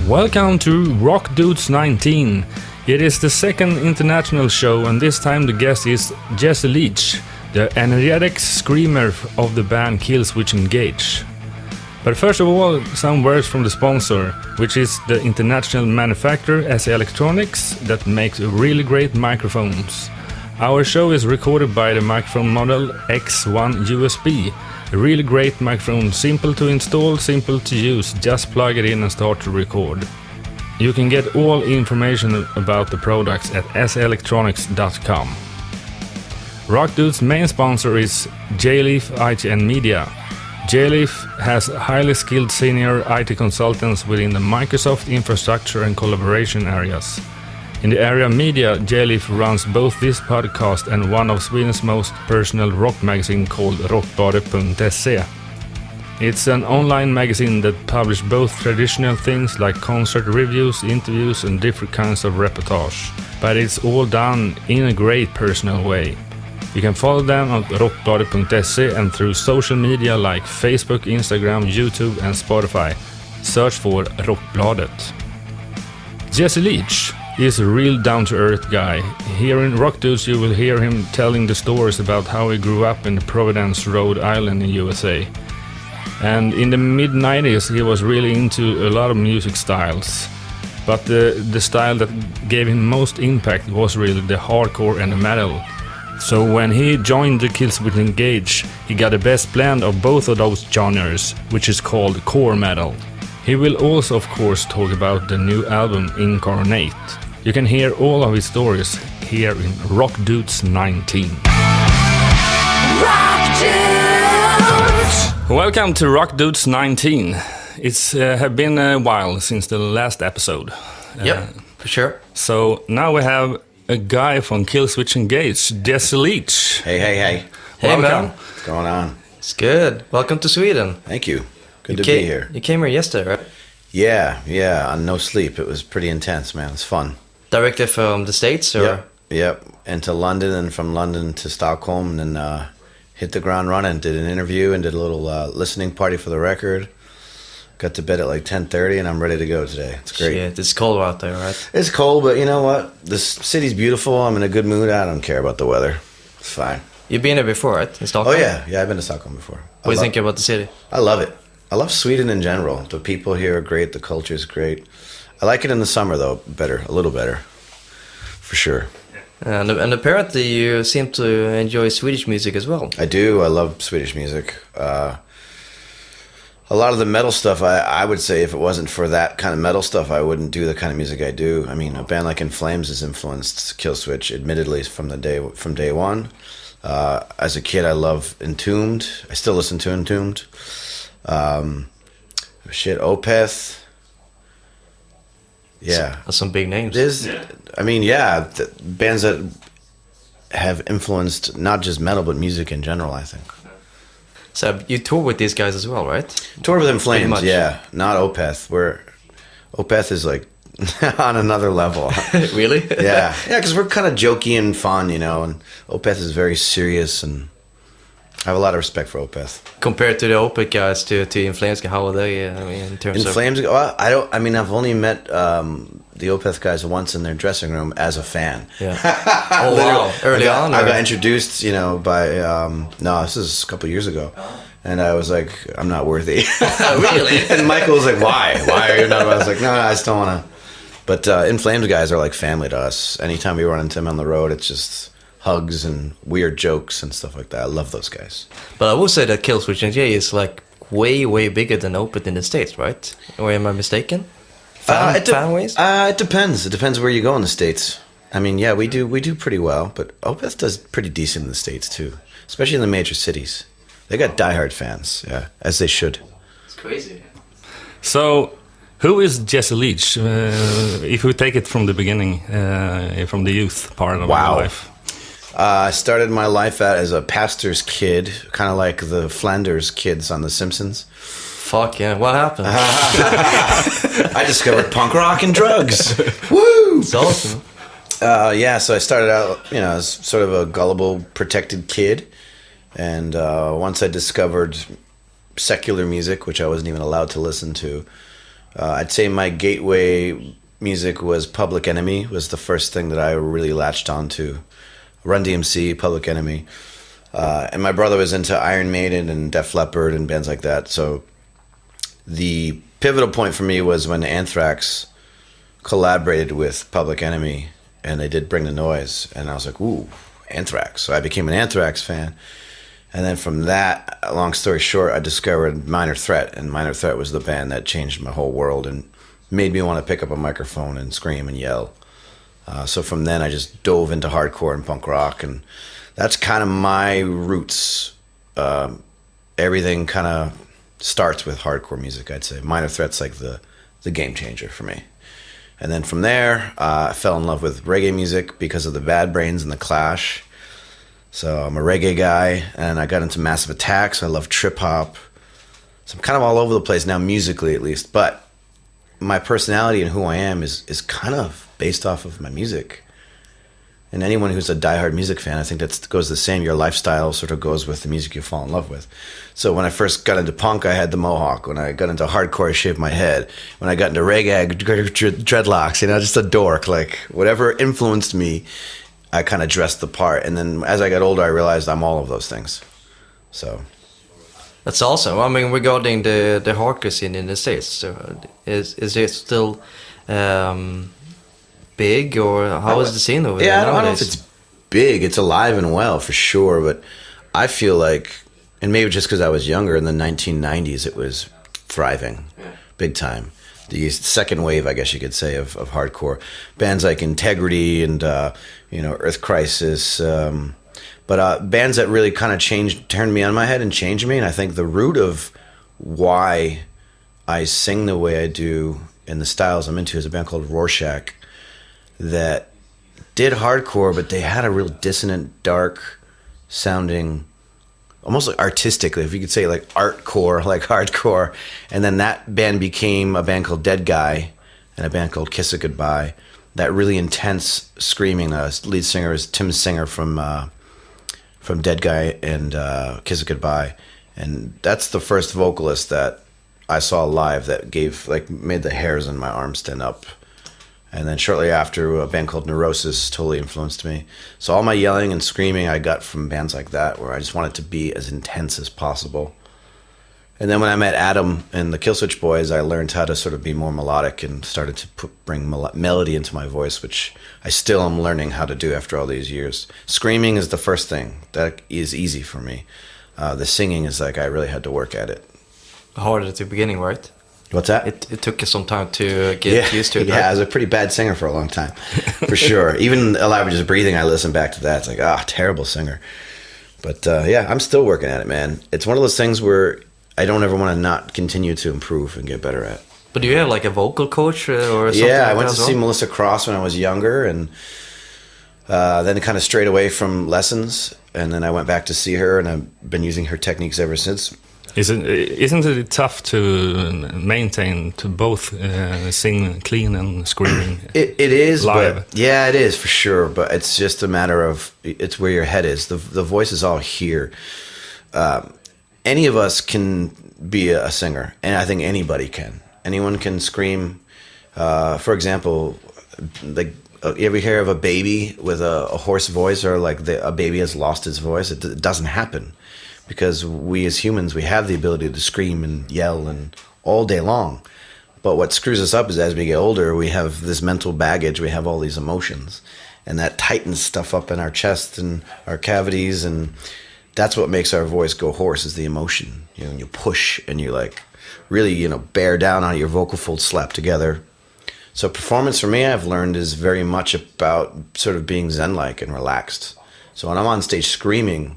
Welcome to Rock Dudes 19. It is the second international show, and this time the guest is Jesse Leach, the energetic screamer of the band Killswitch Engage. But first of all, some words from the sponsor, which is the international manufacturer SE Electronics that makes really great microphones. Our show is recorded by the microphone model X1 USB. A really great microphone, simple to install, simple to use, just plug it in and start to record. You can get all information about the products at selectronics.com. Rock Dude's main sponsor is J-Leaf IT and Media. J-Leaf has highly skilled senior IT consultants within the Microsoft infrastructure and collaboration areas. In the area of media, J-Leaf runs both this podcast and one of Sweden's most personal rock magazine called rockbladet.se. It's an online magazine that publishes both traditional things like concert reviews, interviews and different kinds of reportage, but it's all done in a great personal way. You can follow them at rockbladet.se and through social media like Facebook, Instagram, YouTube and Spotify. Search for Rockbladet. Jesse Leach is a real down-to-earth guy. Here in Rock Dudes you will hear him telling the stories about how he grew up in Providence, Rhode Island in USA. And in the mid-90s he was really into a lot of music styles. But the style that gave him most impact was really the hardcore and the metal. So when he joined the Killswitch Engage, he got the best blend of both of those genres, which is called core metal. He will also of course talk about the new album Incarnate. You can hear all of his stories here in Rock Dudes 19. Rock Dudes! Welcome to Rock Dudes 19. It's have been a while since the last episode. Yep, for sure. So now we have a guy from Killswitch Engage, Jesse Leach. Hey. Hey, welcome. man. What's going on? It's good. Welcome to Sweden. Thank you. Good to be here. You came here yesterday, right? Yeah, on no sleep. It was pretty intense, man. It's fun. Directly from the States, or? Yep. Into London, and from London to Stockholm, and hit the ground running. Did an interview and did a little listening party for the record. Got to bed at like 10:30, and I'm ready to go today. It's great. Shit, it's cold out there, right? It's cold, but you know what? This city's beautiful. I'm in a good mood. I don't care about the weather. It's fine. You've been here before, right? In Stockholm? Oh, yeah. I've been to Stockholm before. What do you think about the city? I love it. I love Sweden in general. The people here are great. The culture is great. I like it in the summer, though, a little better. For sure. And apparently you seem to enjoy Swedish music as well. I do. I love Swedish music. A lot of the metal stuff, I would say if it wasn't for that kind of metal stuff, I wouldn't do the kind of music I do. I mean, a band like In Flames has influenced Killswitch, admittedly, from day one. As a kid, I love Entombed. I still listen to Entombed. Opeth. Yeah. That's some big names. Bands that have influenced not just metal, but music in general, I think. So you tour with these guys as well, right? Toured with In Flames, yeah. Not Opeth. Opeth is like on another level. Really? Yeah, because we're kind of jokey and fun, you know, and Opeth is very serious, and I have a lot of respect for Opeth. Compared to the Opeth guys, to In Flames, how are they? In terms of... In Flames, I've only met the Opeth guys once in their dressing room as a fan. Yeah. Oh, wow. Early on? I got introduced, by... this is a couple years ago. And I was like, I'm not worthy. Really? And Michael was like, why? Why are you not? I was like, no, I just don't want to. But In Flames guys are like family to us. Anytime we run into them on the road, it's just hugs and weird jokes and stuff like that. I love those guys. But I will say that Killswitch Engage is like way, way bigger than Opeth in the States, right? Or am I mistaken? Fan-ways? It depends. It depends where you go in the States. I mean, yeah, we do pretty well, but Opeth does pretty decent in the States too, especially in the major cities. They got diehard fans, yeah, as they should. It's crazy. So, who is Jesse Leach? If we take it from the beginning, from the youth part of my life. I started my life out as a pastor's kid, kind of like the Flanders kids on The Simpsons. Fuck yeah, what happened? I discovered punk rock and drugs. Woo! It's awesome. So I started out, as sort of a gullible, protected kid. And once I discovered secular music, which I wasn't even allowed to listen to, I'd say my gateway music was Public Enemy, was the first thing that I really latched onto. Run DMC, Public Enemy. And my brother was into Iron Maiden and Def Leppard and bands like that. So the pivotal point for me was when Anthrax collaborated with Public Enemy and they did Bring the Noise. And I was like, ooh, Anthrax. So I became an Anthrax fan. And then from that, long story short, I discovered Minor Threat. And Minor Threat was the band that changed my whole world and made me want to pick up a microphone and scream and yell. So from then, I just dove into hardcore and punk rock. And that's kind of my roots. Everything kind of starts with hardcore music, I'd say. Minor Threat's like the game changer for me. And then from there, I fell in love with reggae music because of the Bad Brains and the Clash. So I'm a reggae guy, and I got into Massive Attack, so I love trip hop. So I'm kind of all over the place now, musically at least. But my personality and who I am is kind of based off of my music. And anyone who's a diehard music fan, I think that goes the same. Your lifestyle sort of goes with the music you fall in love with. So when I first got into punk, I had the mohawk. When I got into hardcore, I shaved my head. When I got into reggae, I had dreadlocks. Just a dork. Like, whatever influenced me, I kind of dressed the part. And then as I got older, I realized I'm all of those things. So that's awesome. I mean, regarding the hardcore scene in the States, so is it still big, or how is the scene over there? Yeah, I don't know if it's big. It's alive and well for sure, but I feel like, and maybe just because I was younger in the 1990s, it was thriving, big time. The second wave, I guess you could say, of hardcore bands like Integrity and Earth Crisis, but bands that really kind of turned me on my head and changed me. And I think the root of why I sing the way I do and the styles I'm into is a band called Rorschach that did hardcore, but they had a real dissonant, dark sounding, almost like artistically, if you could say like artcore, like hardcore. And then that band became a band called Dead Guy and a band called Kiss It Goodbye. That really intense screaming. The lead singer is Tim Singer from Dead Guy and Kiss It Goodbye. And that's the first vocalist that I saw live that made the hairs on my arm stand up. And then shortly after, a band called Neurosis totally influenced me. So all my yelling and screaming I got from bands like that, where I just wanted to be as intense as possible. And then when I met Adam and the Killswitch Boys, I learned how to sort of be more melodic and started to bring melody into my voice, which I still am learning how to do after all these years. Screaming is the first thing. That is easy for me. The singing is like I really had to work at it. Hard at the beginning, right? What's that? It took you some time to get used to it. Yeah, right? I was a pretty bad singer for a long time, for sure. Even Alive Just Breathing, I listen back to that. It's like, terrible singer. But I'm still working at it, man. It's one of those things where I don't ever want to not continue to improve and get better at. But do you have like a vocal coach or something? Yeah, like I went to see Melissa Cross when I was younger, and then kind of strayed away from lessons. And then I went back to see her, and I've been using her techniques ever since. Isn't it tough to maintain to both sing clean and screaming? It is live. But yeah, it is for sure. But it's just a matter of it's where your head is. The voice is all here. Any of us can be a singer, and I think anybody can. Anyone can scream. For example, like you ever hear of a baby with a hoarse voice, or like a baby has lost its voice? It doesn't happen. Because we as humans, we have the ability to scream and yell and all day long. But what screws us up is as we get older, we have this mental baggage, we have all these emotions. And that tightens stuff up in our chest and our cavities. And that's what makes our voice go hoarse, is the emotion. You push and you like really, bear down on your vocal folds slap together. So performance for me, I've learned, is very much about sort of being zen-like and relaxed. So when I'm on stage screaming,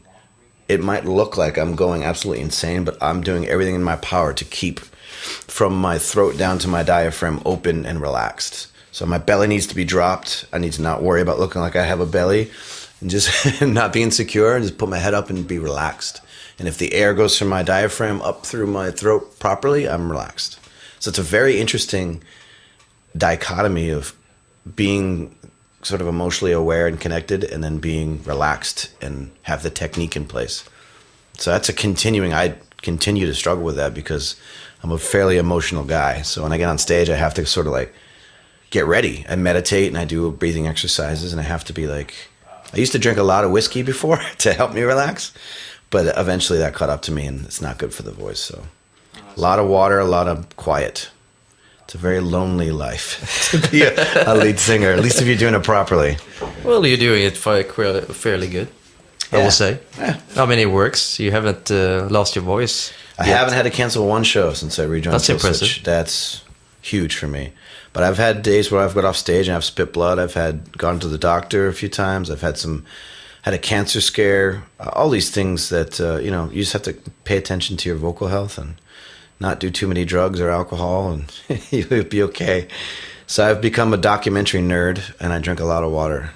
it might look like I'm going absolutely insane, but I'm doing everything in my power to keep from my throat down to my diaphragm open and relaxed. So my belly needs to be dropped. I need to not worry about looking like I have a belly and just not be insecure, and just put my head up and be relaxed. And if the air goes from my diaphragm up through my throat properly, I'm relaxed. So it's a very interesting dichotomy of being sort of emotionally aware and connected, and then being relaxed and have the technique in place. So that's a continuing, I continue to struggle with that because I'm a fairly emotional guy. So when I get on stage, I have to sort of like get ready. I meditate and I do breathing exercises, and I have to be like, I used to drink a lot of whiskey before to help me relax, but eventually that caught up to me, and it's not good for the voice. So a lot of water, a lot of quiet. It's a very lonely life to be a lead singer, at least if you're doing it properly. Well, you're doing it fairly good, I will say. Yeah. I mean, it works. You haven't lost your voice. I haven't had to cancel one show since I rejoined. That's impressive. That's huge for me. But I've had days where I've got off stage and I've spit blood. I've had gone to the doctor a few times. I've had a cancer scare. All these things that you just have to pay attention to your vocal health and not do too many drugs or alcohol, and you'll be okay. So I've become a documentary nerd, and I drink a lot of water.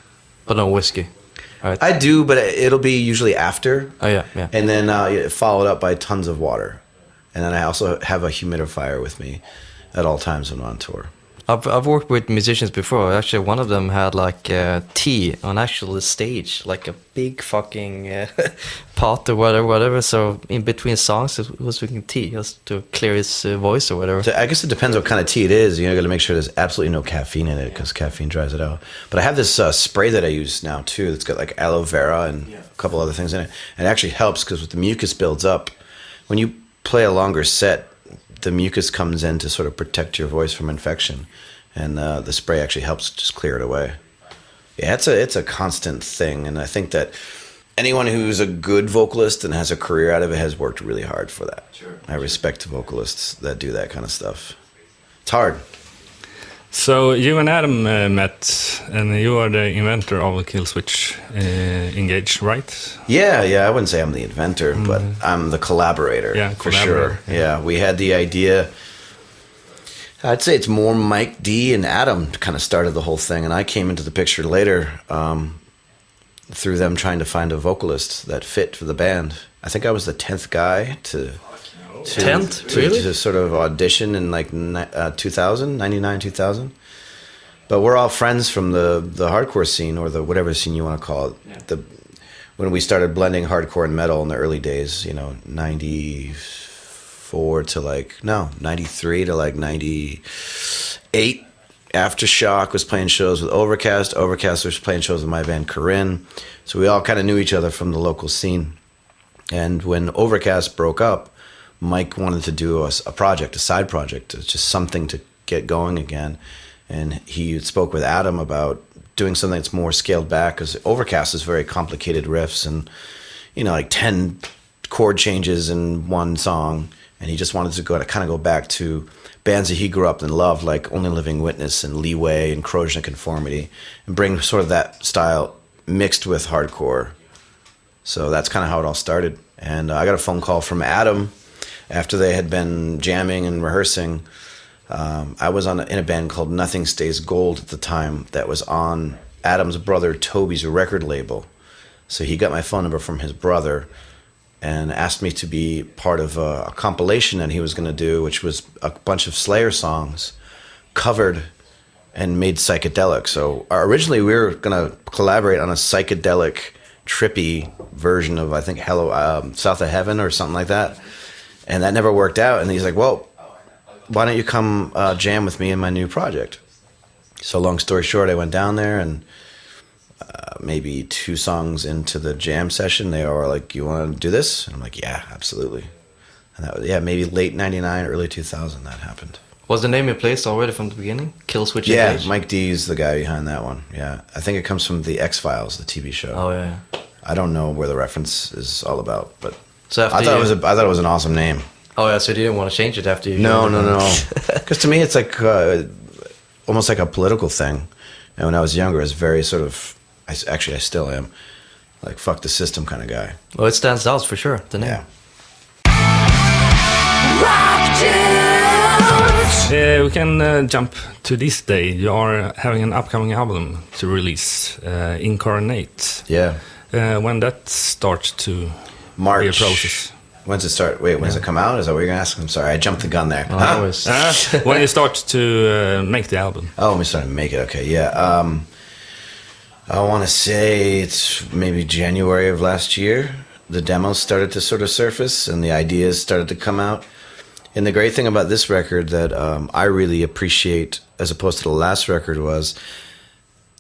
But no whiskey. Right. I do, but it'll be usually after. Oh, yeah. And then followed up by tons of water. And then I also have a humidifier with me at all times when I'm on tour. I've worked with musicians before. Actually, one of them had like tea on actual stage, like a big fucking pot or whatever. So in between songs, it was drinking tea just to clear his voice or whatever. So I guess it depends what kind of tea it is. You got to make sure there's absolutely no caffeine in it because caffeine dries it out. But I have this spray that I use now too. That's got like aloe vera and a couple other things in it. And it actually helps because the mucus builds up. When you play a longer set, the mucus comes in to sort of protect your voice from infection, and the spray actually helps just clear it away. Yeah, it's a constant thing, and I think that anyone who's a good vocalist and has a career out of it has worked really hard for that. Sure. I respect vocalists that do that kind of stuff. It's hard. So you and Adam met, and you are the inventor of Killswitch Engage, right? Yeah, I wouldn't say I'm the inventor, but I'm the collaborator, for sure. Yeah, we had the idea. I'd say it's more Mike D and Adam kind of started the whole thing, and I came into the picture later through them trying to find a vocalist that fit for the band. I think I was the 10th guy to 10th? Really? To sort of audition in like 2000, 99, 2000. But we're all friends from the hardcore scene, or the whatever scene you want to call it. Yeah. When we started blending hardcore and metal in the early days, 94 to 93 to 98. Aftershock was playing shows with Overcast. Overcast was playing shows with my band Corinne. So we all kind of knew each other from the local scene. And when Overcast broke up, Mike wanted to do a project, a side project, just something to get going again. And he spoke with Adam about doing something that's more scaled back, because Overcast is very complicated riffs and, like 10 chord changes in one song. And he just wanted to go back to bands that he grew up and loved, like Only Living Witness and Leeway and Corrosion of Conformity, and bring sort of that style mixed with hardcore. So that's kind of how it all started. And I got a phone call from Adam after they had been jamming and rehearsing. I was in a band called Nothing Stays Gold at the time that was on Adam's brother Toby's record label. So he got my phone number from his brother and asked me to be part of a compilation that he was going to do, which was a bunch of Slayer songs covered and made psychedelic. So originally we were going to collaborate on a psychedelic, trippy version of, I think, South of Heaven or something like that. And that never worked out. And he's like, well, why don't you come jam with me in my new project? So long story short, I went down there, and maybe 2 songs into the jam session, they were like, you want to do this? And I'm like, yeah, absolutely. And that was, maybe late 99, early 2000 that happened. Was the name in place already from the beginning? Killswitch Engage? Yeah, Mike D is the guy behind that one. Yeah, I think it comes from the X-Files, the TV show. Oh, yeah. I don't know where the reference is all about, but so I thought it was an awesome name. Oh, yeah, so you didn't want to change it after you... No. Because to me, it's like almost like a political thing. And when I was younger, I was very sort of... I still am. Like, fuck the system kind of guy. Well, it stands out for sure, the name. Yeah. We can jump to this day. You are having an upcoming album to release, Incarnate. Yeah. When that starts to March. be a process. When's it start? Wait, when does it come out? Is that what you're going to ask? I'm sorry, I jumped the gun there. When you start to make the album. Oh, when we start to make it, okay, yeah. I want to say it's maybe January of last year. the demos started to sort of surface and the ideas started to come out. And the great thing about this record that I really appreciate, as opposed to the last record, was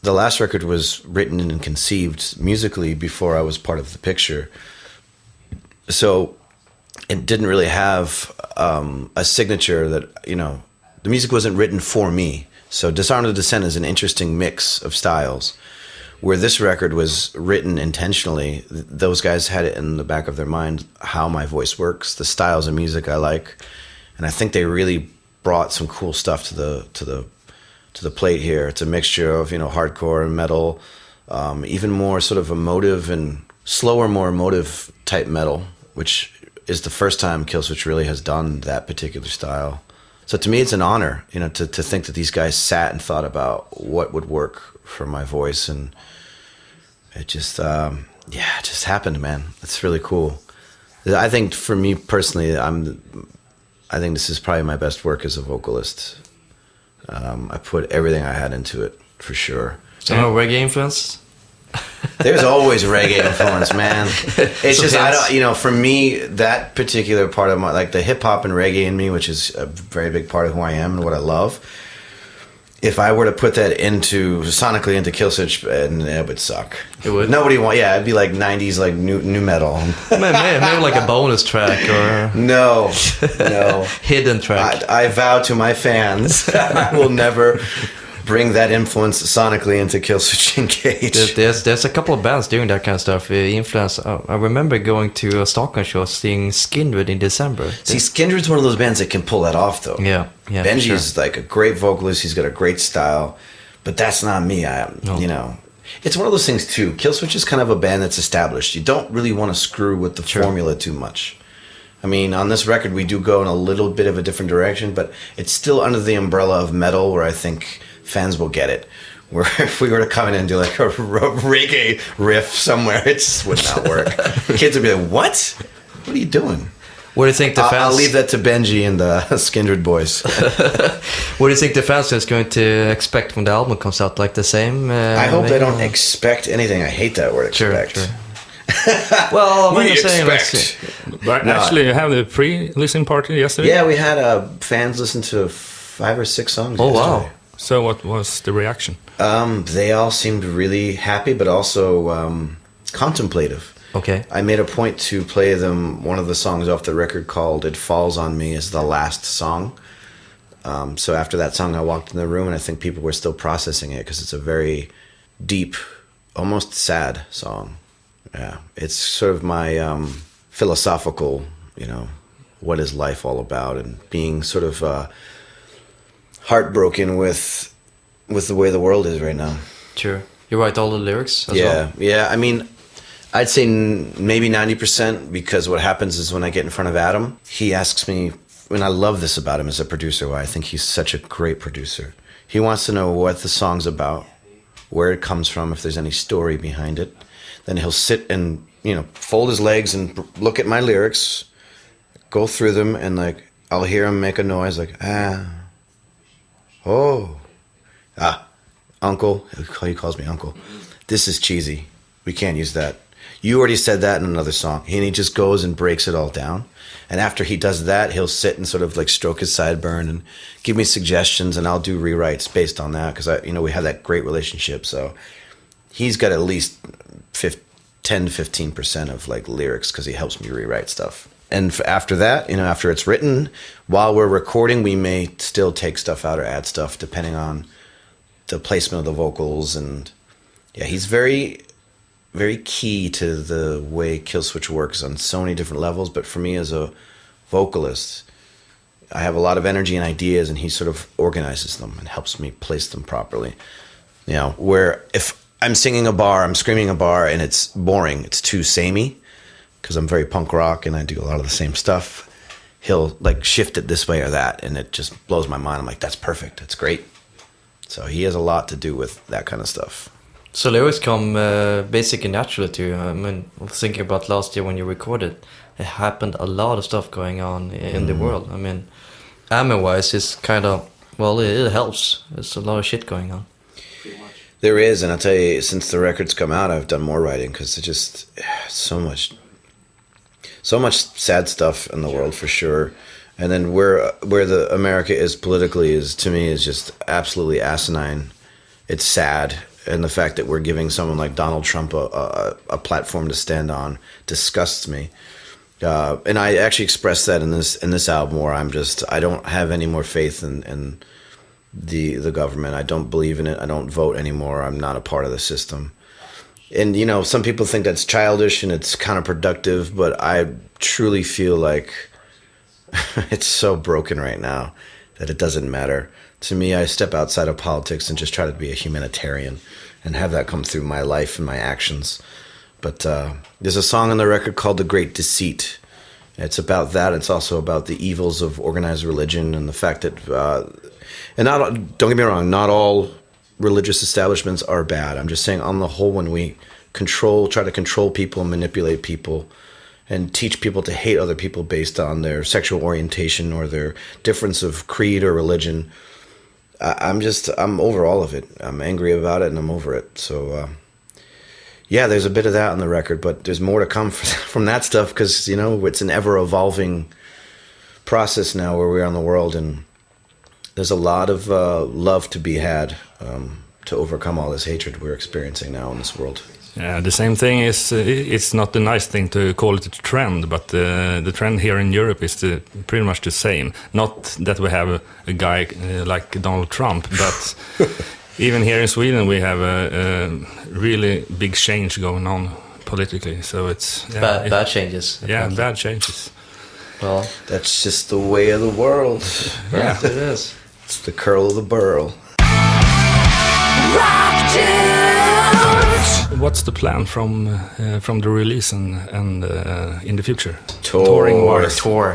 the last record was written and conceived musically before I was part of the picture. So it didn't really have a signature that, you know, the music wasn't written for me. So Disarm the Descent is an interesting mix of styles. Where this record was written intentionally, those guys had it in the back of their mind how my voice works, the styles of music I like, and I think they really brought some cool stuff to the plate here. It's a mixture of, you know, hardcore and metal, even more sort of emotive and slower, more emotive type metal, which is the first time Killswitch really has done that particular style. So to me, it's an honor, you know, to think that these guys sat and thought about what would work for my voice, and it just, it just happened, man. It's really cool. I think for me personally, I think this is probably my best work as a vocalist. I put everything I had into it, for sure. So no reggae influence? There's always reggae influence, man. It's just, I don't, you know, for me, that particular part of my, like the hip hop and reggae in me, which is a very big part of who I am and what I love, if I were to put that sonically into Killswitch, it would suck. It would? Nobody want, yeah, it'd be like 90s, like new metal. Maybe like a bonus track or... No. Hidden track. I vow to my fans, I will never bring that influence sonically into Killswitch Engage. There's a couple of bands doing that kind of stuff. Influence. I remember going to a Stockholm show, seeing Skindred in December. See, Skindred's one of those bands that can pull that off, though. Yeah. Benji's like a great vocalist. He's got a great style, but that's not me. You know, it's one of those things too. Killswitch is kind of a band that's established. You don't really want to screw with the formula too much. I mean, on this record, we do go in a little bit of a different direction, but it's still under the umbrella of metal, where I think fans will get it. Where if we were to come in and do like a reggae riff somewhere, it just would not work. Kids would be like, "What? What are you doing?" What do you think the fans... I'll leave that to Benji and the Skindred boys. What do you think the fans is going to expect when the album comes out? Like the same? I hope they don't expect anything. I hate that word, expect. Sure. Well, what do you expect? But actually, you have the pre-listen party yesterday? Yeah, we had fans listen to 5 or 6 songs Oh, yesterday. wow. So what was the reaction? They all seemed really happy, but also contemplative. Okay. I made a point to play them one of the songs off the record called It Falls on Me is the last song. So after that song, I walked in the room, and I think people were still processing it because it's a very deep, almost sad song. Yeah, it's sort of my philosophical, you know, what is life all about, and being sort of heartbroken with the way the world is right now. Sure. You write all the lyrics as well? Yeah. I mean, I'd say maybe 90%, because what happens is when I get in front of Adam, he asks me, and I love this about him as a producer, why I think he's such a great producer. He wants to know what the song's about, where it comes from, if there's any story behind it. Then he'll sit and, you know, fold his legs and look at my lyrics, go through them, and like, I'll hear him make a noise like, uncle. He calls me uncle. This is cheesy. We can't use that. You already said that in another song. And he just goes and breaks it all down. And after he does that, he'll sit and sort of like stroke his sideburn and give me suggestions, and I'll do rewrites based on that, because we have that great relationship. So he's got at least 10 to 15% of like lyrics, because he helps me rewrite stuff. And after that, you know, after it's written, while we're recording, we may still take stuff out or add stuff depending on the placement of the vocals. And yeah, he's very, very key to the way Killswitch works on so many different levels. But for me as a vocalist, I have a lot of energy and ideas, and he sort of organizes them and helps me place them properly. You know, where if I'm singing a bar, I'm screaming a bar, and it's boring, it's too samey, because I'm very punk rock and I do a lot of the same stuff, he'll like shift it this way or that, and it just blows my mind. I'm like, that's perfect, that's great. So he has a lot to do with that kind of stuff. So lyrics come basically naturally to you. I mean, thinking about last year when you recorded, it happened a lot of stuff going on in the world. I mean, ammo-wise, it's kind of, well, it helps. There's a lot of shit going on. There is, and I'll tell you, since the record's come out, I've done more writing, because it's just so much so much sad stuff in the world for sure. And then where the America is politically is, to me, is just absolutely asinine. It's sad, and the fact that we're giving someone like Donald Trump a platform to stand on disgusts me. And I actually expressed that in this album, where I don't have any more faith in the government. I don't believe in it. I don't vote anymore. I'm not a part of the system. And you know, some people think that's childish and it's counterproductive, but I truly feel like it's so broken right now that it doesn't matter. To me, I step outside of politics and just try to be a humanitarian and have that come through my life and my actions. But there's a song on the record called The Great Deceit. It's about that. It's also about the evils of organized religion and the fact that, and don't get me wrong, not all religious establishments are bad. I'm just saying, on the whole, when we try to control people and manipulate people and teach people to hate other people based on their sexual orientation or their difference of creed or religion, I'm over all of it. I'm angry about it and I'm over it. So, yeah, there's a bit of that on the record, but there's more to come from that stuff, because, you know, it's an ever-evolving process now where we are in the world, and there's a lot of love to be had to overcome all this hatred we're experiencing now in this world. Yeah, the same thing is, it's not a nice thing to call it a trend, but the trend here in Europe is pretty much the same. Not that we have a guy like Donald Trump, but even here in Sweden we have a really big change going on politically. So it's bad changes. Yeah, bad changes. Well, that's just the way of the world. Yeah, it is. It's the curl of the burl. What's the plan from the release and in the future? Tour.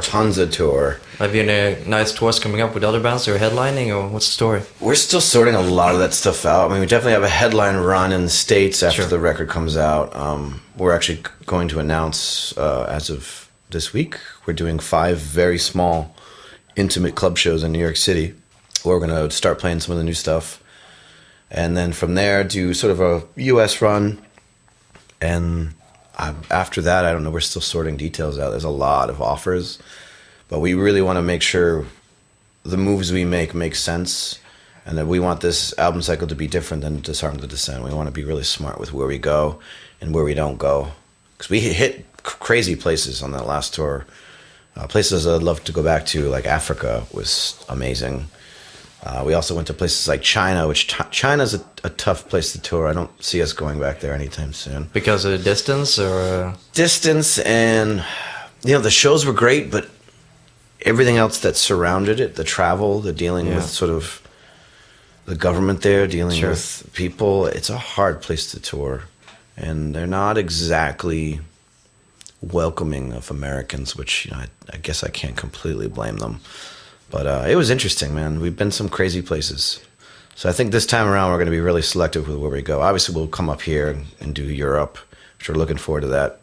Tons of tour. Have you any nice tours coming up with other bands or headlining, or what's the story? We're still sorting a lot of that stuff out. I mean, we definitely have a headline run in the States after the record comes out. We're actually going to announce, as of this week, we're doing 5 very small, intimate club shows in New York City. We're going to start playing some of the new stuff. And then from there, do sort of a U.S. run. And after that, I don't know, we're still sorting details out. There's a lot of offers. But we really want to make sure the moves we make sense. And that we want this album cycle to be different than Disarm the Descent. We want to be really smart with where we go and where we don't go. Because we hit crazy places on that last tour. Places I'd love to go back to, like Africa was amazing. We also went to places like China, which China's a tough place to tour. I don't see us going back there anytime soon. Because of the distance, or? Distance, and, you know, the shows were great, but everything else that surrounded it, the travel, the dealing with sort of the government there, dealing with people, it's a hard place to tour. And they're not exactly welcoming of Americans, which, you know, I guess I can't completely blame them. But it was interesting, man. We've been some crazy places. So I think this time around we're going to be really selective with where we go. Obviously, we'll come up here and do Europe, which we're looking forward to that.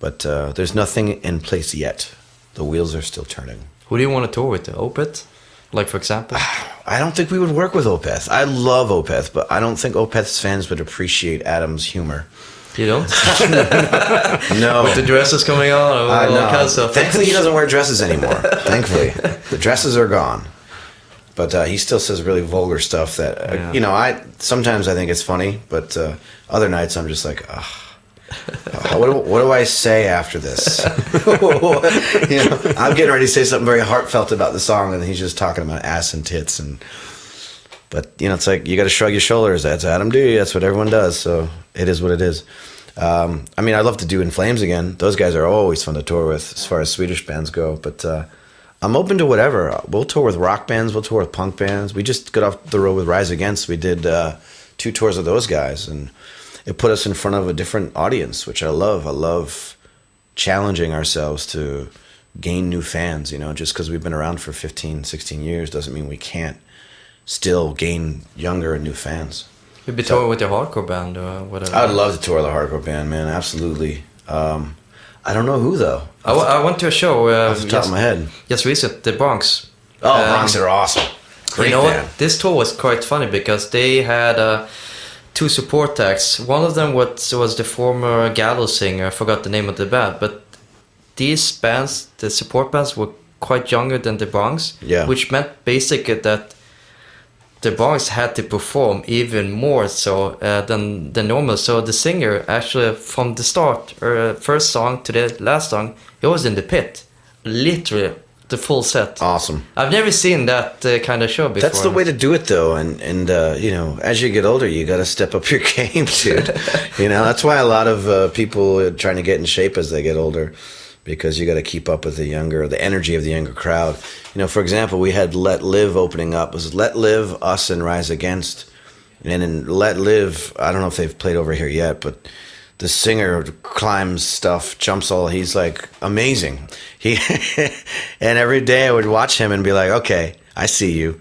But there's nothing in place yet. The wheels are still turning. Who do you want to tour with? Opeth? Like, for example? I don't think we would work with Opeth. I love Opeth, but I don't think Opeth's fans would appreciate Adam's humor. You don't? No. With the dresses coming on, all kinds of stuff. Thankfully, he doesn't wear dresses anymore. Thankfully. The dresses are gone. But he still says really vulgar stuff that, you know, sometimes I think it's funny, but other nights I'm just like, what do I say after this? You know, I'm getting ready to say something very heartfelt about the song, and he's just talking about ass and tits. But, you know, it's like, you got to shrug your shoulders. That's Adam Duty. That's what everyone does. So it is what it is. I mean, I'd love to do In Flames again. Those guys are always fun to tour with as far as Swedish bands go. But I'm open to whatever. We'll tour with rock bands. We'll tour with punk bands. We just got off the road with Rise Against. We did 2 tours with those guys. And it put us in front of a different audience, which I love. I love challenging ourselves to gain new fans. You know, just because we've been around for 15, 16 years doesn't mean we can't still gain younger and new fans. You'd be touring with your hardcore band or whatever. I'd love to tour with a hardcore band, man. Absolutely. I don't know who, though. I went to a show off the top of my head. Just recent, the Bronx. Oh, Bronx are awesome. Great band. What? This tour was quite funny because they had 2 support acts. One of them was the former Gallows singer. I forgot the name of the band, but these bands, the support bands, were quite younger than the Bronx. Yeah. Which meant basically that the Bronx had to perform even more so than normal. So the singer actually, from the start, or first song to the last song, he was in the pit, literally the full set. Awesome. I've never seen that kind of show before. That's the way to do it, though. And you know, as you get older, you got to step up your game, dude. You know, that's why a lot of people are trying to get in shape as they get older, because you got to keep up with the energy of the younger crowd. You know, for example, we had Let Live opening up. It was Let Live, us, and Rise Against. And in Let Live, I don't know if they've played over here yet, but the singer climbs stuff, jumps all. He's like amazing. And every day I would watch him and be like, okay, I see you.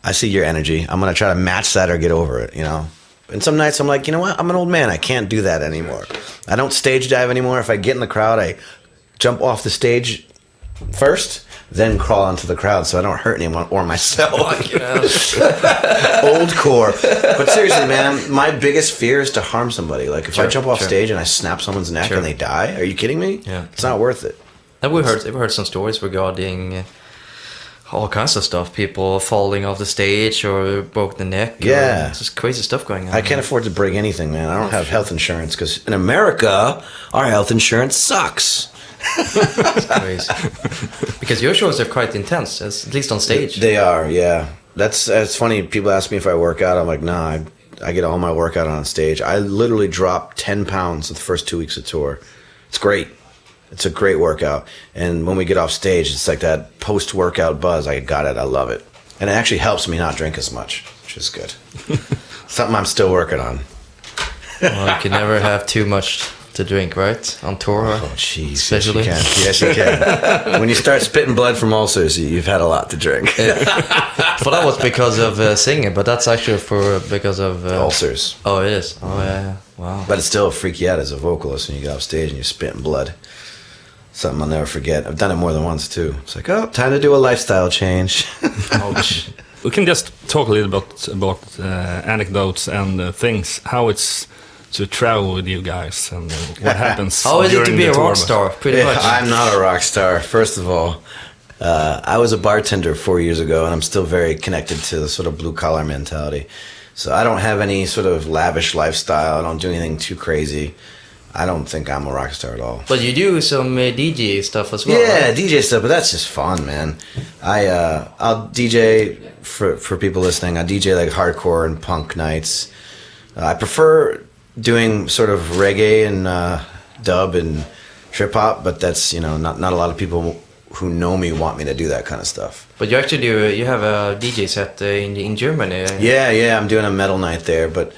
I see your energy. I'm going to try to match that or get over it, you know. And some nights I'm like, you know what? I'm an old man. I can't do that anymore. I don't stage dive anymore. If I get in the crowd, I jump off the stage first, then crawl into the crowd so I don't hurt anyone or myself. Old core. But seriously, man, my biggest fear is to harm somebody. Like if I jump off stage and I snap someone's neck and they die, are you kidding me? Yeah. It's not worth it. And we've heard some stories regarding all kinds of stuff. People falling off the stage or broke the neck. Yeah. It's just crazy stuff going on. I can't afford to break anything, man. I don't have health insurance because in America, our health insurance sucks. That's crazy. Because your shows are quite intense, at least on stage. They are, yeah. It's funny. People ask me if I work out. I'm like, nah, I get all my workout on stage. I literally dropped 10 pounds the first 2 weeks of tour. It's great. It's a great workout. And when we get off stage, it's like that post-workout buzz. I got it. I love it. And it actually helps me not drink as much, which is good. Something I'm still working on. Well, you can never have too much to drink, right? On tour? Oh, jeez. Especially. Yes, you can. When you start spitting blood from ulcers, you've had a lot to drink. Well, that was because of singing, but that's actually because of... ulcers. Oh, it is? Oh, yeah. Wow. But it still freak you out as a vocalist when you get off stage and you're spitting blood. Something I'll never forget. I've done it more than once, too. It's like, oh, time to do a lifestyle change. Ouch. We can just talk a little bit about anecdotes and things, how it's to travel with you guys and what happens. How is it to during be the a tour? rock star, pretty much? I'm not a rock star, first of all. I was a bartender 4 years ago, and I'm still very connected to the sort of blue-collar mentality. So I don't have any sort of lavish lifestyle. I don't do anything too crazy. I don't think I'm a rock star at all. But you do some DJ stuff as well, Yeah, right? DJ stuff, but that's just fun, man. I'll DJ, for people listening, I DJ like hardcore and punk nights. I prefer doing sort of reggae and dub and trip-hop, but that's, you know, not a lot of people who know me want me to do that kind of stuff. But you actually you have a DJ set in Germany. Yeah, I'm doing a metal night there, but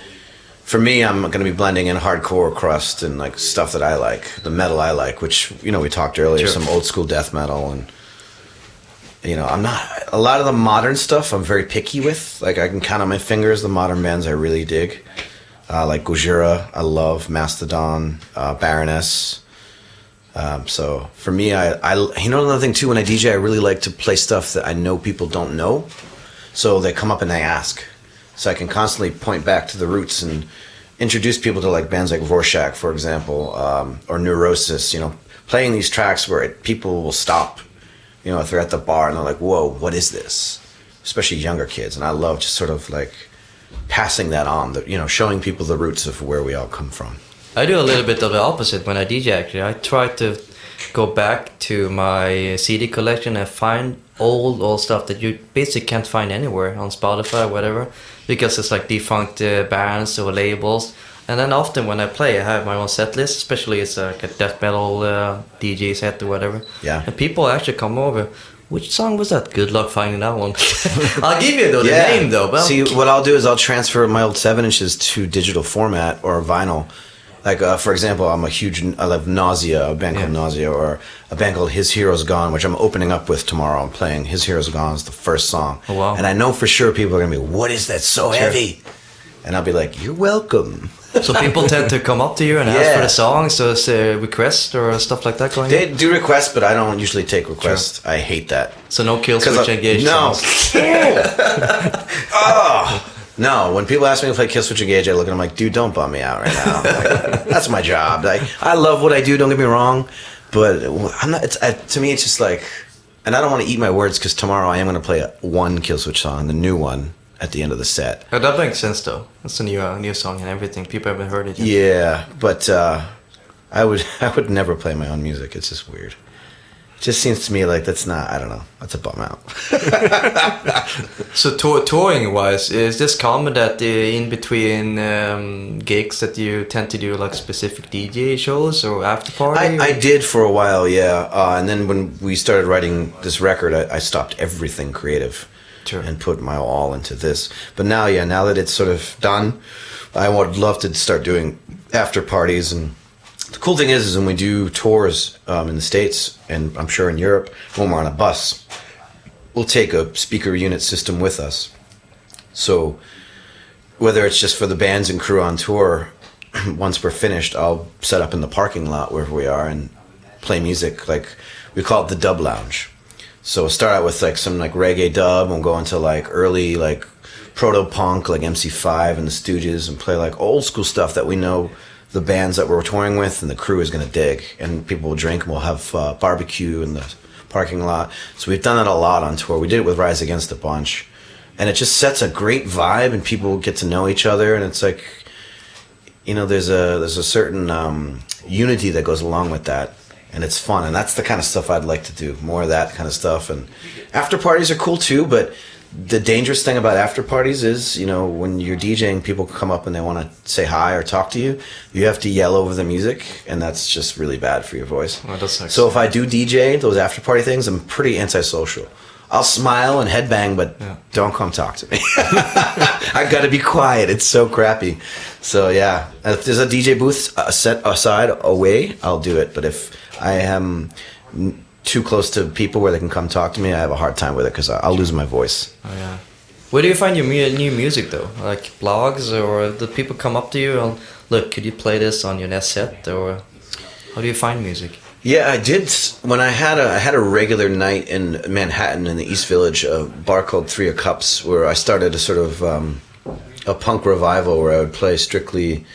for me, I'm going to be blending in hardcore crust and like stuff that I like, the metal I like, which, you know, we talked earlier, Sure. some old school death metal, and you know, a lot of the modern stuff I'm very picky with. Like I can count on my fingers the modern bands I really dig, like Gojira, I love, Mastodon, Baroness. So for me, I you know, another thing too, when I DJ, I really like to play stuff that I know people don't know, so they come up and they ask. So I can constantly point back to the roots and introduce people to like bands like Rorschach, for example, or Neurosis. You know, playing these tracks where people will stop. You know, if they're at the bar and they're like, "Whoa, what is this?" Especially younger kids, and I love just sort of like passing that on. You know, showing people the roots of where we all come from. I do a little bit of the opposite when I DJ, actually. I try to go back to my CD collection and find old stuff that you basically can't find anywhere on Spotify or whatever, because it's like defunct bands or labels. And then often when I play, I have my own set list, especially it's like a death metal DJ set or whatever. Yeah. And people actually come over. Which song was that? Good luck finding that one. I'll give you the name though. But see, what I'll do is I'll transfer my old 7-inches to digital format or vinyl. Like, for example, I love Nausea, a band called Nausea, or a band called His Hero's Gone, which I'm opening up with tomorrow. I'm playing His Hero's Gone is the first song. Oh, wow. And I know for sure people are going to be, what is that so heavy? And I'll be like, you're welcome. So people tend to come up to you and ask for the songs, so it's a request or stuff like that going on? They do requests, but I don't usually take requests. Sure. I hate that. So no Killswitch Engage no. songs? Oh! No, when people ask me to play Killswitch Engage, I look at them like, dude, don't bum me out right now. Like, that's my job. Like, I love what I do, don't get me wrong, But I'm not. To me, it's just like, and I don't want to eat my words because tomorrow I am going to play one Killswitch song, the new one, at the end of the set. Oh, that makes sense though. It's a new song and everything. People haven't heard it yet. Yeah, but I would never play my own music. It's just weird. It just seems to me like that's not. I don't know. That's a bum out. So touring wise, is this common that in between gigs that you tend to do like specific DJ shows or after party? I did for a while, yeah. And then when we started writing this record, I stopped everything creative. Sure. And put my all into this. But now that it's sort of done, I would love to start doing after parties. And the cool thing is when we do tours in the States, and I'm sure in Europe, when we're on a bus, we'll take a speaker unit system with us. So whether it's just for the bands and crew on tour, once we're finished, I'll set up in the parking lot wherever we are and play music. Like, we call it the dub lounge. So we'll start out with like some like reggae dub, and we'll go into like early like proto-punk like MC5 and the Stooges, and play like old school stuff that we know the bands that we're touring with and the crew is going to dig, and people will drink, and we'll have barbecue in the parking lot. So we've done that a lot on tour. We did it with Rise Against a bunch, and it just sets a great vibe, and people get to know each other, and it's like, you know, there's a certain unity that goes along with that. And it's fun, and that's the kind of stuff I'd like to do, more of that kind of stuff. And after parties are cool too, but the dangerous thing about after parties is, you know, when you're DJing, people come up and they want to say hi or talk to you. You have to yell over the music, and that's just really bad for your voice. Well, that sucks. So if I do DJ those after party things, I'm pretty antisocial. I'll smile and headbang, but don't come talk to me. I gotta be quiet. It's so crappy. So yeah, if there's a DJ booth set aside away, I'll do it. But if I am too close to people where they can come talk to me, I have a hard time with it because I'll lose my voice. Oh yeah. Where do you find your new music though? Like blogs, or do people come up to you and look, could you play this on your next set, or how do you find music? Yeah, I did. When I had a regular night in Manhattan in the East Village, a bar called Three of Cups, where I started a sort of a punk revival where I would play strictly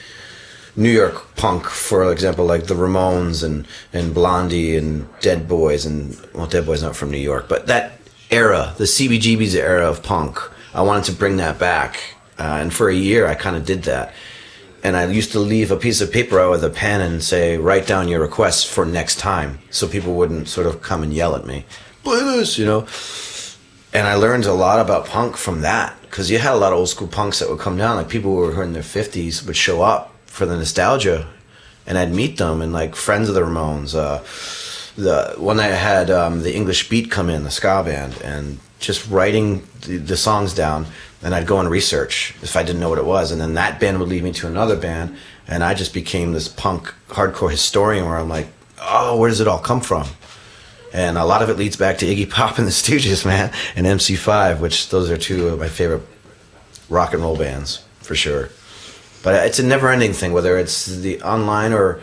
New York punk, for example, like the Ramones and Blondie and Dead Boys, and well, Dead Boys not from New York, but that era, the CBGB's era of punk, I wanted to bring that back, and for a year I kind of did that. And I used to leave a piece of paper out with a pen and say, write down your requests for next time, so people wouldn't sort of come and yell at me, play this, you know. And I learned a lot about punk from that, because you had a lot of old school punks that would come down, like people who were in their 50s would show up for the nostalgia, and I'd meet them, and like friends of the Ramones. The one night I had the English Beat come in, the ska band, and just writing the songs down, and I'd go and research if I didn't know what it was, and then that band would lead me to another band, and I just became this punk hardcore historian where I'm like, oh, where does it all come from? And a lot of it leads back to Iggy Pop and the Stooges, man, and MC5, which those are two of my favorite rock and roll bands, for sure. But it's a never-ending thing, whether it's the online or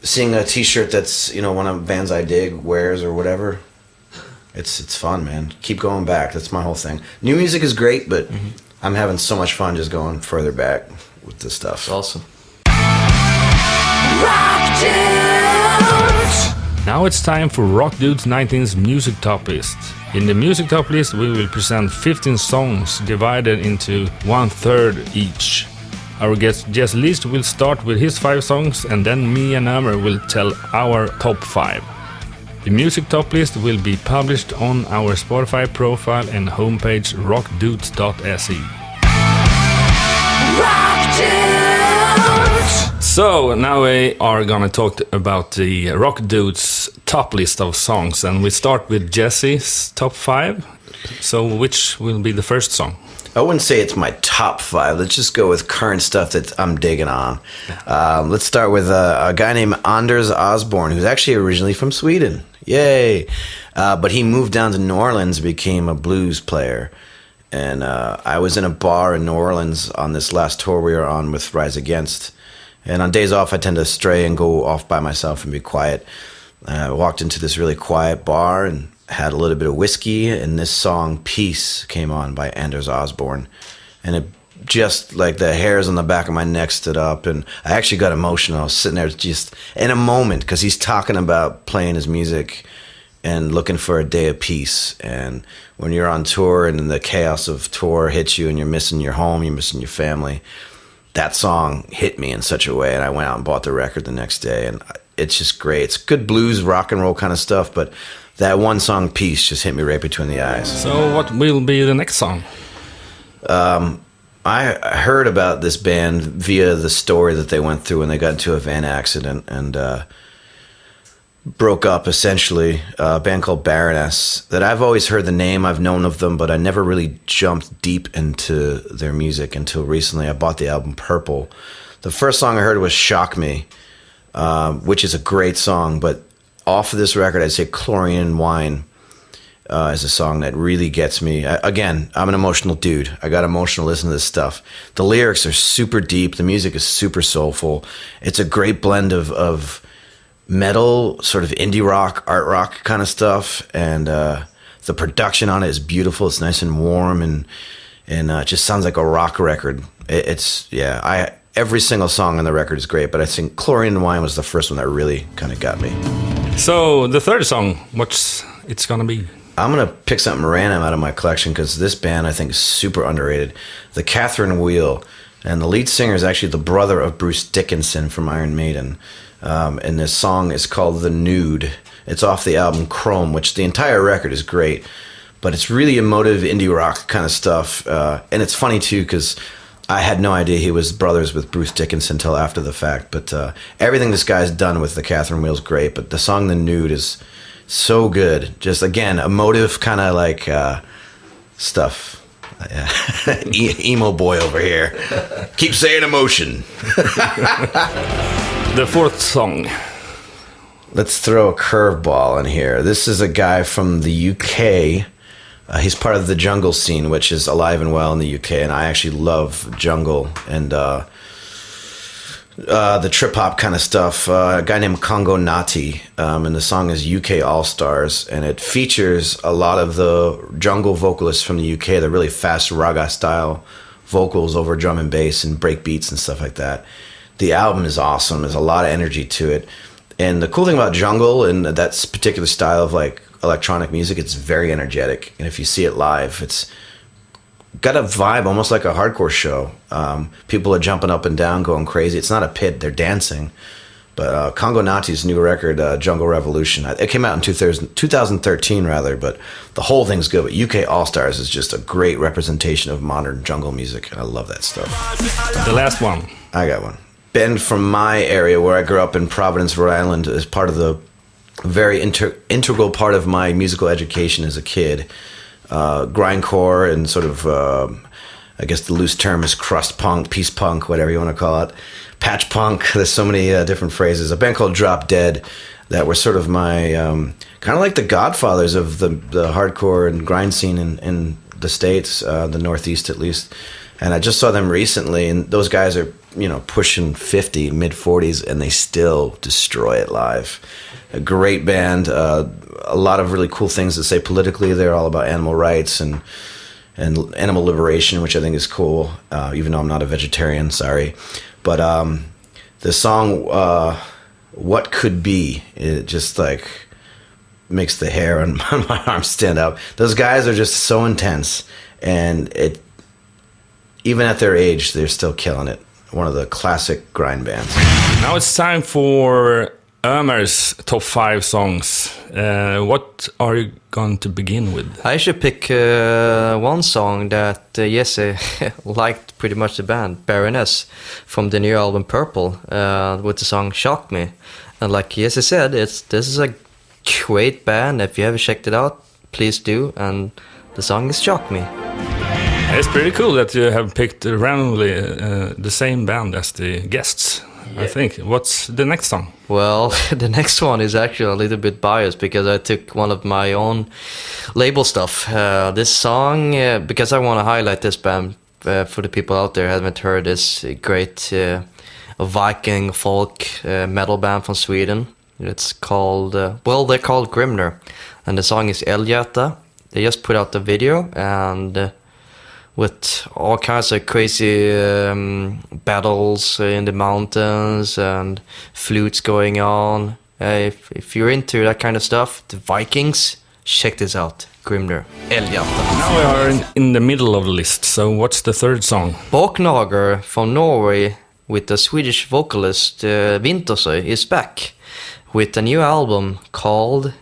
seeing a T-shirt that's, you know, one of the bands I dig wears or whatever. It's fun, man. Keep going back. That's my whole thing. New music is great, but I'm having so much fun just going further back with this stuff. It's awesome. Rock Dudes! Now it's time for Rock Dudes 19's Music Top List. In the Music Top List, we will present 15 songs divided into 1/3 each. Our guest Jesse Leach will start with his 5 songs, and then me and Amer will tell our top 5. The Music Top List will be published on our Spotify profile and homepage rockdudes.se. Rock Dudes! So now we are gonna talk about the Rock Dudes top list of songs, and we start with Jesse's top 5. So which will be the first song? I wouldn't say it's my top 5. Let's just go with current stuff that I'm digging on. Let's start with a guy named Anders Osborne, who's actually originally from Sweden. Yay! But he moved down to New Orleans and became a blues player. And I was in a bar in New Orleans on this last tour we were on with Rise Against. And on days off, I tend to stray and go off by myself and be quiet. I walked into this really quiet bar and had a little bit of whiskey, and this song Peace came on by Anders Osborne, and it just like the hairs on the back of my neck stood up, and I actually got emotional. I was sitting there just in a moment because he's talking about playing his music and looking for a day of peace. And when you're on tour and the chaos of tour hits you and you're missing your home, you're missing your family, that song hit me in such a way. And I went out and bought the record the next day, and it's just great. It's good blues, rock and roll kind of stuff, but that one song, Peace, just hit me right between the eyes. So what will be the next song? I heard about this band via the story that they went through when they got into a van accident and broke up, essentially. A band called Baroness, that I've always heard the name, I've known of them, but I never really jumped deep into their music until recently. I bought the album Purple. The first song I heard was Shock Me, which is a great song, but off of this record, I'd say Chlorine and Wine is a song that really gets me. Again, I'm an emotional dude. I got emotional listening to this stuff. The lyrics are super deep. The music is super soulful. It's a great blend of metal, sort of indie rock, art rock kind of stuff. And the production on it is beautiful. It's nice and warm, and it just sounds like a rock record. Every single song on the record is great, but I think Chlorine and Wine was the first one that really kind of got me. So the third song, what's it's gonna be? I'm going to pick something random out of my collection because this band I think is super underrated. The Catherine Wheel. And the lead singer is actually the brother of Bruce Dickinson from Iron Maiden. And this song is called The Nude. It's off the album Chrome, which the entire record is great. But it's really emotive indie rock kind of stuff. And it's funny too because I had no idea he was brothers with Bruce Dickinson until after the fact. But everything this guy's done with the Catherine Wheel is great. But the song The Nude is so good. Just, again, emotive kind of like stuff. Emo boy over here. Keep saying emotion. The fourth song. Let's throw a curveball in here. This is a guy from the UK. He's part of the jungle scene, which is alive and well in the UK, and I actually love jungle and the trip-hop kind of stuff. A guy named Congo Nati, and the song is UK All-Stars, and it features a lot of the jungle vocalists from the UK. They're really fast raga-style vocals over drum and bass and break beats and stuff like that. The album is awesome. There's a lot of energy to it. And the cool thing about jungle and that particular style of like electronic music, it's very energetic. And if you see it live, it's got a vibe almost like a hardcore show. People are jumping up and down, going crazy. It's not a pit, they're dancing. But Congo Nati's new record, Jungle Revolution, it came out in 2013 rather, but the whole thing's good. But UK All-Stars is just a great representation of modern jungle music, and I love that stuff. The last one. I got one. Band from my area where I grew up in Providence, Rhode Island, is part of the very integral part of my musical education as a kid. Grindcore and sort of, I guess the loose term is crust punk, peace punk, whatever you want to call it. Patch punk, there's so many different phrases. A band called Drop Dead that were sort of my, kind of like the godfathers of the hardcore and grind scene in the States, the Northeast at least. And I just saw them recently, and those guys are, pushing 50, mid-40s, and they still destroy it live. A great band, a lot of really cool things to say politically. They're all about animal rights and animal liberation, which I think is cool, even though I'm not a vegetarian, sorry. But the song, What Could Be, it just like makes the hair on my arms stand up. Those guys are just so intense, and even at their age, they're still killing it. One of the classic grind bands. Now it's time for Ömer's top 5 songs. What are you going to begin with? I should pick one song that Jesse liked pretty much the band, Baroness, from the new album Purple, with the song Shock Me. And like Jesse said, this is a great band. If you haven't checked it out, please do. And the song is Shock Me. It's pretty cool that you have picked randomly the same band as the guests. Yeah. I think. What's the next song? Well, the next one is actually a little bit biased because I took one of my own label stuff. This song, because I want to highlight this band for the people out there who haven't heard this great Viking folk metal band from Sweden. It's called, they're called Grimner. And the song is Elgöta. They just put out the video, and with all kinds of crazy battles in the mountains and flutes going on. If you're into that kind of stuff, the Vikings, check this out. Grimner, Elgjata. Now we are in the middle of the list, so what's the third song? Boknager from Norway with the Swedish vocalist Yonose is back with a new album called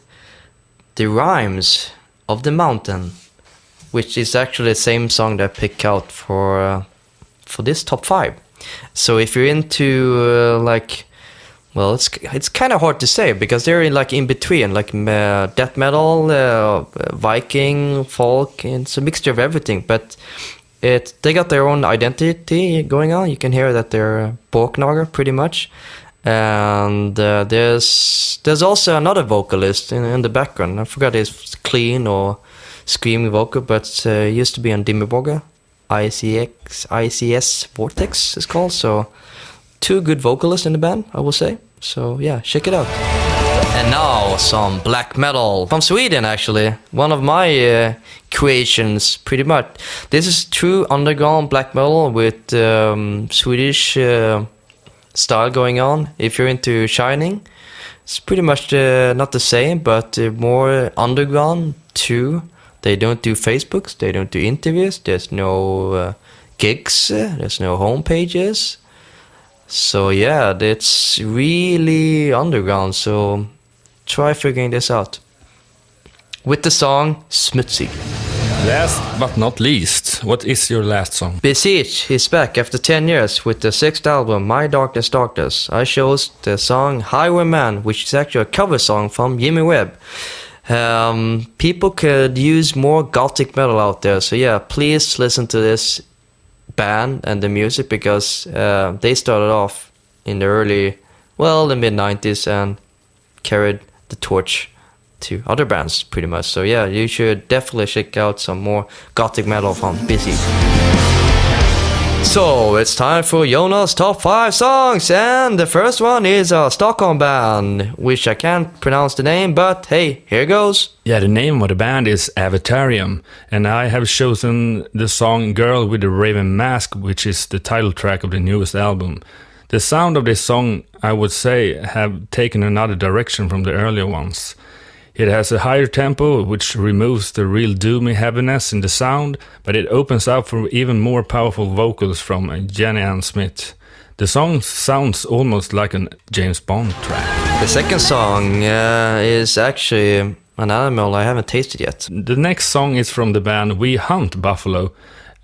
The Rhymes of the Mountain, which is actually the same song that I picked out for this top 5. So if you're into well, it's kind of hard to say because they're in between, death metal, Viking, folk, and it's a mixture of everything. But they got their own identity going on. You can hear that they're Boknager pretty much, and there's also another vocalist in the background. I forgot his clean or screaming vocal, but used to be on Dimmerboga, ICS Vortex is called. So 2 good vocalists in the band, I will say. So yeah, check it out. And now some black metal from Sweden, actually. One of my creations, pretty much. This is true underground black metal with Swedish style going on. If you're into Shining, it's pretty much not the same, but more underground too. They don't do Facebooks, they don't do interviews, there's no gigs, there's no home pages. So yeah, it's really underground, so try figuring this out. With the song Smutsig. Last but not least, what is your last song? Besiege is back after 10 years with the 6th album, My Darkness Darkness. I chose the song Highwayman, which is actually a cover song from Jimmy Webb. People could use more gothic metal out there, so yeah, please listen to this band and the music because they started off in the mid-90s and carried the torch to other bands pretty much. So yeah, you should definitely check out some more gothic metal from Besiege. So it's time for Jonas' top 5 songs, and the first one is a Stockholm band, which I can't pronounce the name, but hey, here goes. Yeah, the name of the band is Avatarium, and I have chosen the song Girl with the Raven Mask, which is the title track of the newest album. The sound of this song, I would say, have taken another direction from the earlier ones. It has a higher tempo, which removes the real doomy heaviness in the sound, but it opens up for even more powerful vocals from Jenny Ann Smith. The song sounds almost like a James Bond track. The second song is actually an animal I haven't tasted yet. The next song is from the band We Hunt Buffalo,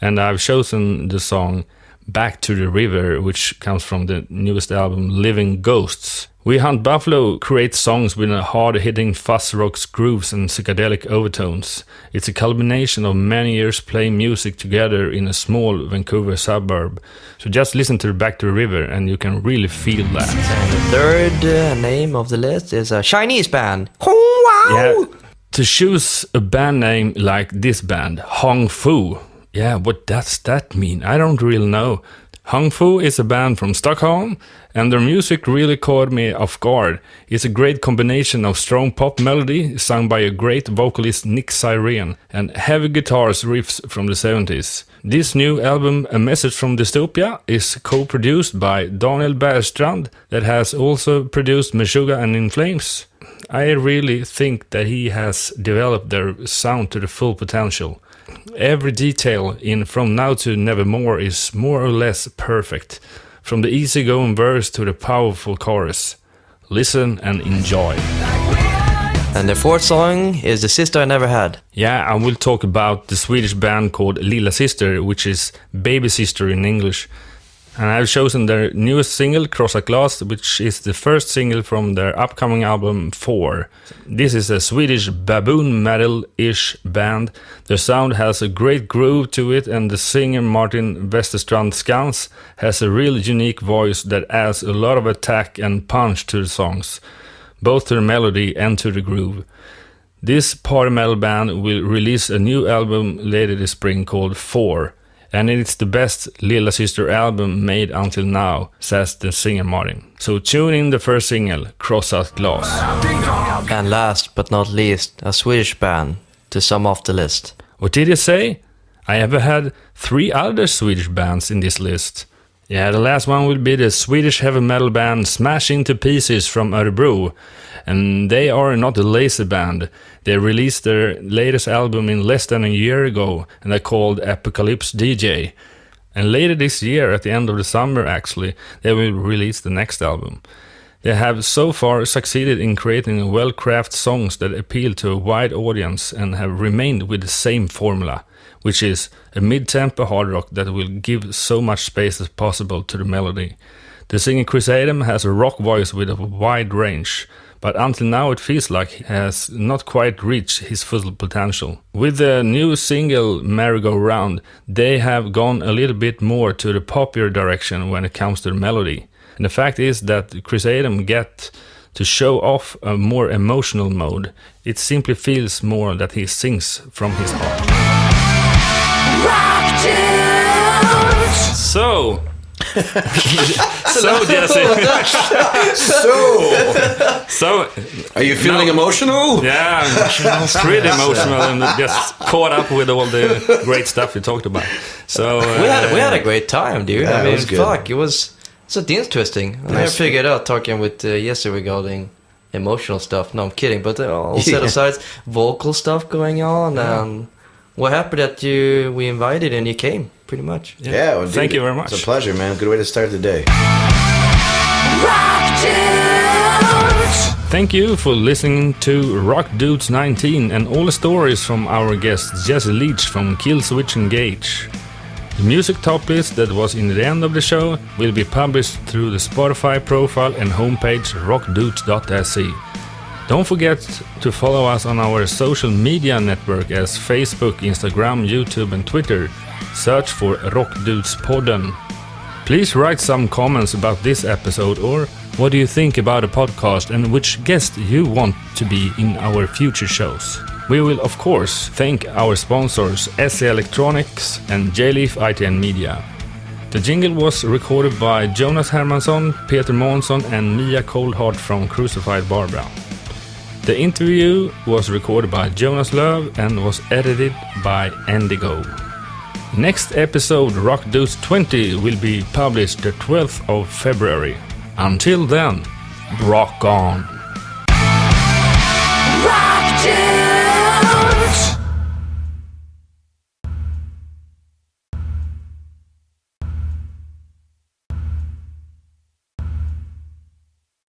and I've chosen the song Back to the River, which comes from the newest album Living Ghosts. We Hunt Buffalo creates songs with hard-hitting fuzz rock grooves and psychedelic overtones. It's a culmination of many years playing music together in a small Vancouver suburb. So just listen to Back to the River and you can really feel that. And the third name of the list is a Chinese band. Wow! Yeah, to choose a band name like this band, Hong Fu. Yeah, what does that mean? I don't really know. Hong Fu is a band from Stockholm, and their music really caught me off guard. It's a great combination of strong pop melody sung by a great vocalist Nick Cyrene and heavy guitars riffs from the 70s. This new album, A Message from Dystopia, is co-produced by Daniel Bergstrand, that has also produced Meshuggah and In Flames. I really think that he has developed their sound to the full potential. Every detail in From Now to Nevermore is more or less perfect, from the easygoing verse to the powerful chorus. Listen and enjoy. And the fourth song is The Sister I Never Had. Yeah, I will talk about the Swedish band called Lilla Sister, which is Baby Sister in English. And I've chosen their newest single, Krossa Glas, which is the first single from their upcoming album 4. This is a Swedish baboon metal-ish band. Their sound has a great groove to it, and the singer Martin Westerstrand Skans has a really unique voice that adds a lot of attack and punch to the songs, both to the melody and to the groove. This party metal band will release a new album later this spring called 4. And it's the best Lilla Sister album made until now, says the singer Martin. So tune in the first single, Krossa Glas. And last but not least, a Swedish band to sum off the list. What did you say? I have had 3 other Swedish bands in this list. Yeah, the last one will be the Swedish heavy metal band Smash Into Pieces from Örebro. And they are not a lazy band. They released their latest album in less than a year ago, and they're called Apocalypse DJ. And later this year, at the end of the summer actually, they will release the next album. They have so far succeeded in creating well-crafted songs that appeal to a wide audience and have remained with the same formula, which is a mid-tempo hard rock that will give so much space as possible to the melody. The singer Chris Adam has a rock voice with a wide range, but until now it feels like he has not quite reached his full potential. With the new single Merry-Go-Round, they have gone a little bit more to the popular direction when it comes to the melody. And the fact is that Chris Adam gets to show off a more emotional mode. It simply feels more that he sings from his heart. So, Jesse. So, are you feeling emotional? Yeah, I'm pretty emotional and just caught up with all the great stuff you talked about. So we had a great time, dude. Yeah, I mean, it was good. fuck, it was so interesting. I never figured out talking with Jesse regarding emotional stuff. No, I'm kidding, but all set aside, vocal stuff going on, and we're happy that we invited and you came. Pretty much. Yeah, well, thank you very much. It's a pleasure, man. Good way to start the day. Thank you for listening to Rock Dudes 19 and all the stories from our guest Jesse Leach from Killswitch Engage. The music top list that was in the end of the show will be published through the Spotify profile and homepage rockdudes.se. Don't forget to follow us on our social media network as Facebook, Instagram, YouTube and Twitter. Search for Rock Dudes Podden. Please write some comments about this episode or what do you think about the podcast and which guest you want to be in our future shows. We will of course thank our sponsors SE Electronics and J-Leaf ITN Media. The jingle was recorded by Jonas Hermansson, Peter Månsson and Mia Coldheart from Crucified Barbara. The interview was recorded by Jonas Löv and was edited by Endigo. Next episode, Rock Dudes 20, will be published the 12th of February. Until then, rock on!